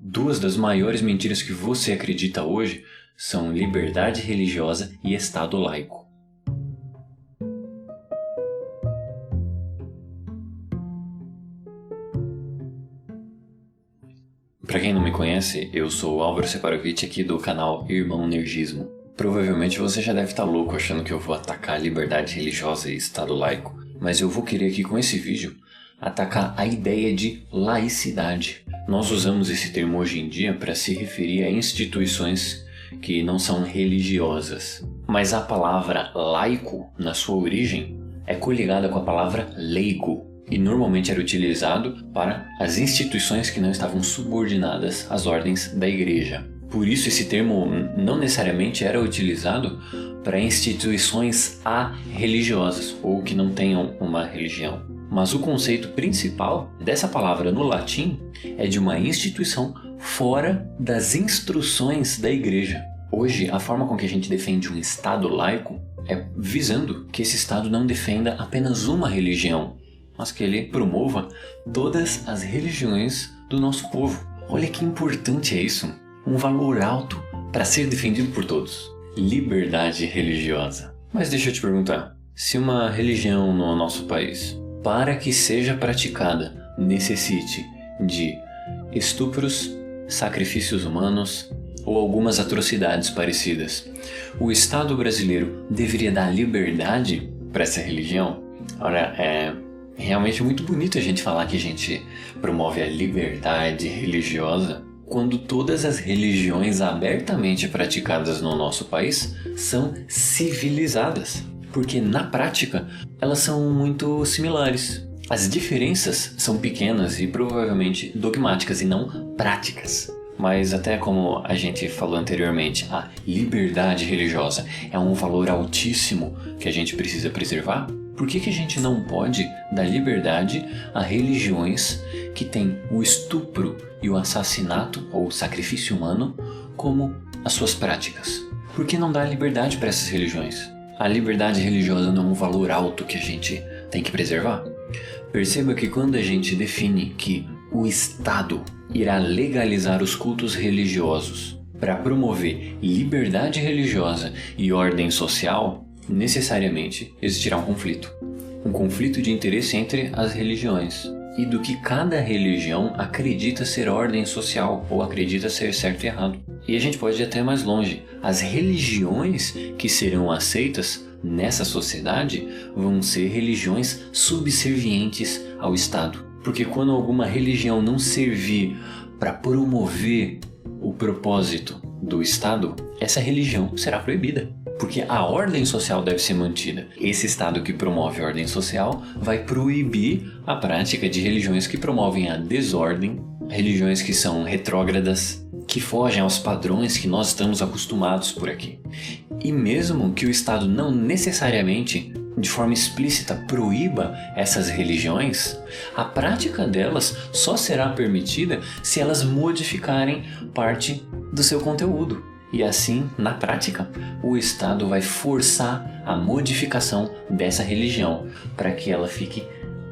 Duas das maiores mentiras que você acredita hoje são liberdade religiosa e Estado laico. Para quem não me conhece, eu sou o Álvaro Separovich aqui do canal Irmão Nergismo. Provavelmente você já deve estar louco achando que eu vou atacar a liberdade religiosa e Estado laico, mas eu vou querer aqui com esse vídeo atacar a ideia de laicidade. Nós usamos esse termo hoje em dia para se referir a instituições que não são religiosas, mas a palavra laico, na sua origem, é coligada com a palavra leigo, e normalmente era utilizado para as instituições que não estavam subordinadas às ordens da igreja. Por isso esse termo não necessariamente era utilizado para instituições arreligiosas ou que não tenham uma religião. Mas o conceito principal dessa palavra no latim é de uma instituição fora das instruções da igreja. Hoje, a forma com que a gente defende um Estado laico é visando que esse Estado não defenda apenas uma religião, mas que ele promova todas as religiões do nosso povo. Olha que importante é isso. Um valor alto para ser defendido por todos. Liberdade religiosa. Mas deixa eu te perguntar, se uma religião no nosso país, para que seja praticada, necessite de estupros, sacrifícios humanos ou algumas atrocidades parecidas, o Estado brasileiro deveria dar liberdade para essa religião? Ora, é realmente muito bonito a gente falar que a gente promove a liberdade religiosa quando todas as religiões abertamente praticadas no nosso país são civilizadas. Porque na prática elas são muito similares. As diferenças são pequenas e provavelmente dogmáticas e não práticas. Mas até como a gente falou anteriormente, a liberdade religiosa é um valor altíssimo que a gente precisa preservar. Por que a gente não pode dar liberdade a religiões que têm o estupro e o assassinato ou sacrifício humano como as suas práticas? Por que não dar liberdade para essas religiões? A liberdade religiosa não é um valor alto que a gente tem que preservar? Perceba que quando a gente define que o Estado irá legalizar os cultos religiosos para promover liberdade religiosa e ordem social, necessariamente existirá um conflito. Um conflito de interesse entre as religiões e do que cada religião acredita ser ordem social ou acredita ser certo e errado. E a gente pode ir até mais longe. As religiões que serão aceitas nessa sociedade vão ser religiões subservientes ao Estado. Porque quando alguma religião não servir para promover o propósito do Estado, essa religião será proibida. Porque a ordem social deve ser mantida. Esse Estado que promove a ordem social vai proibir a prática de religiões que promovem a desordem, religiões que são retrógradas, que fogem aos padrões que nós estamos acostumados por aqui. E mesmo que o Estado não necessariamente, de forma explícita, proíba essas religiões, a prática delas só será permitida se elas modificarem parte do seu conteúdo. E assim, na prática, o Estado vai forçar a modificação dessa religião para que ela fique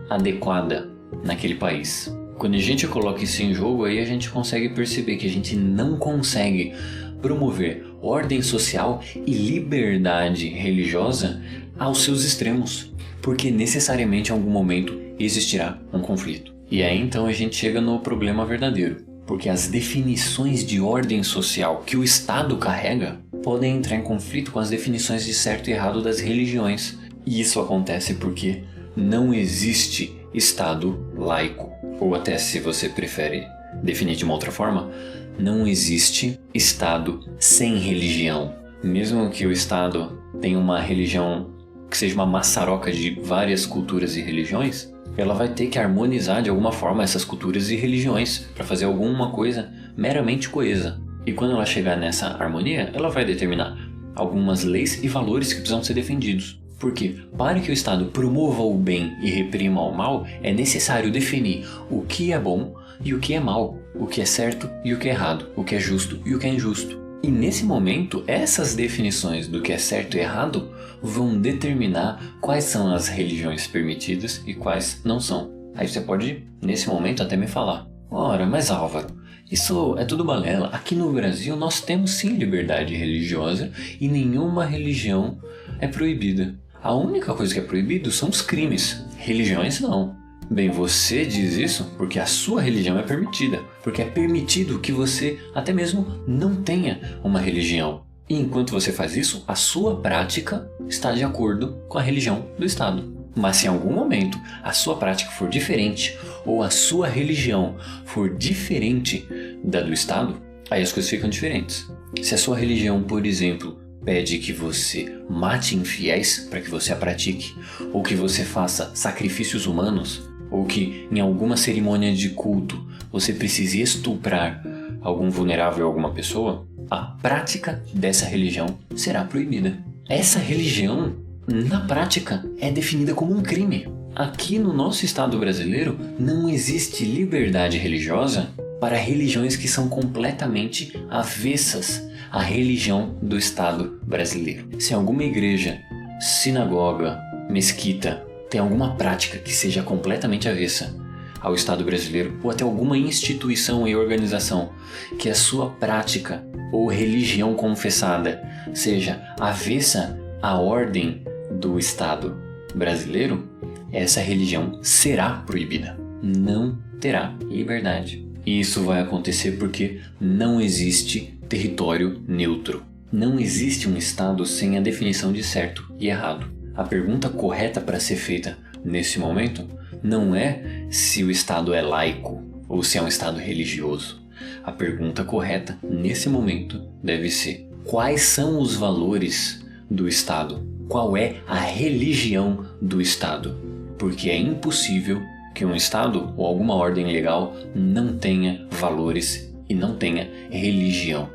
adequada naquele país. Quando a gente coloca isso em jogo, aí a gente consegue perceber que a gente não consegue promover ordem social e liberdade religiosa aos seus extremos, porque necessariamente em algum momento existirá um conflito. E aí então a gente chega no problema verdadeiro. Porque as definições de ordem social que o Estado carrega podem entrar em conflito com as definições de certo e errado das religiões. E isso acontece porque não existe Estado laico. Ou até, se você prefere definir de uma outra forma, não existe Estado sem religião. Mesmo que o Estado tenha uma religião que seja uma maçaroca de várias culturas e religiões, ela vai ter que harmonizar de alguma forma essas culturas e religiões para fazer alguma coisa meramente coesa. E quando ela chegar nessa harmonia, ela vai determinar algumas leis e valores que precisam ser defendidos. Porque, para que o Estado promova o bem e reprima o mal, é necessário definir o que é bom e o que é mal, o que é certo e o que é errado, o que é justo e o que é injusto. E nesse momento, essas definições do que é certo e errado vão determinar quais são as religiões permitidas e quais não são. Aí você pode, nesse momento, até me falar: ora, mas Álvaro, Isso é tudo balela. Aqui no Brasil nós temos sim liberdade religiosa e nenhuma religião é proibida. A única coisa que é proibido são os crimes. Religiões não. Bem, você diz isso porque a sua religião é permitida. Porque é permitido que você até mesmo não tenha uma religião. E enquanto você faz isso, a sua prática está de acordo com a religião do Estado. Mas se em algum momento a sua prática for diferente ou a sua religião for diferente da do Estado, aí as coisas ficam diferentes. Se a sua religião, por exemplo, pede que você mate infiéis para que você a pratique, ou que você faça sacrifícios humanos, ou que em alguma cerimônia de culto você precise estuprar algum vulnerável ou alguma pessoa, a prática dessa religião será proibida. Essa religião, na prática, é definida como um crime. Aqui no nosso Estado brasileiro não existe liberdade religiosa para religiões que são completamente avessas à religião do Estado brasileiro. Se alguma igreja, sinagoga, mesquita tem alguma prática que seja completamente avessa ao Estado brasileiro, ou até alguma instituição e organização que a sua prática ou religião confessada seja avessa à ordem do Estado brasileiro, essa religião será proibida. Não terá liberdade. E isso vai acontecer porque não existe território neutro. Não existe um Estado sem a definição de certo e errado. A pergunta correta para ser feita nesse momento não é se o Estado é laico ou se é um Estado religioso. A pergunta correta nesse momento deve ser: quais são os valores do Estado? Qual é a religião do Estado? Porque é impossível que um Estado ou alguma ordem legal não tenha valores e não tenha religião.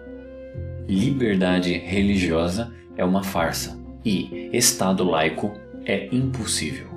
Liberdade religiosa é uma farsa e Estado laico é impossível.